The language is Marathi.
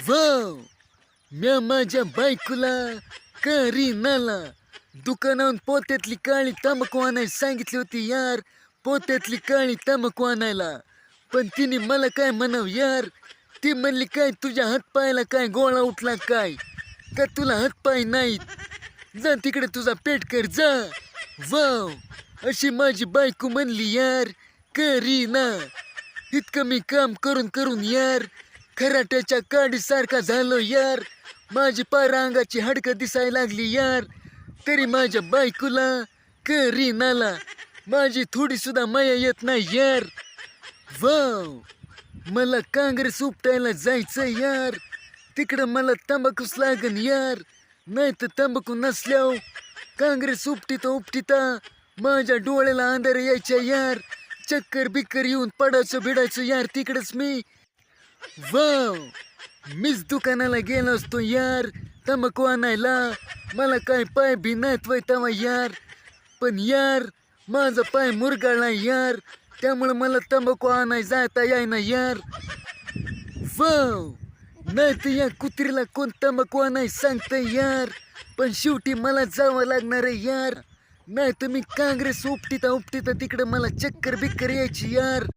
वाव, म्या माझ्या बायकोला करीनाला दुकानाहून पोत्यातली काळी तंबाखू आणायला सांगितली होती यार, पोत्यातली काळी तंबाखू आणायला. पण तिने मला काय म्हणाव यार, ती म्हणली काय तुझ्या हातपायाला काय गोळा उठला काय, का तुला हातपाय नाहीत, जा तिकडे तुझा पेट कर जा. वाव, अशी माझी बायको म्हणली यार करीना. इतकं मी काम करून करून यार खराट्याच्या काडीसारखा झालो यार, माझी पार अंगाची हाडकं दिसायला लागली यार. तरी माझ्या बायकोला करीनाला माझी थोडी सुद्धा माया येत नाही यार. वाव, मला काँग्रेस उपटायला जायचं यार, तिकडं मला तंबाखूच लागन यार, नाही तर तंबाखू नसल्यावर काँग्रेस उपटिता माझ्या डोळ्याला अंधार यायच्या यार, चक्कर बिक्कर येऊन पडायचं भिडायचं यार तिकडच मी. वाव, मीच दुकानाला गेलो असतो यार तंबाखू आणायला, मला काय पाय बी नाहीत वय तेव्हा यार. पण यार माझा पाय मुरगाळला यार, त्यामुळे मला तंबाखू आणाय जाता येईना यार. वाव, नाही तर या कुत्रीला कोण तंबाखू आणाय सांगतंय यार, पण शेवटी मला जावं लागणार आहे यार, नाही तर मी काँग्रेस उपटिता तिकडं मला चक्कर बिक्कर यायची यार.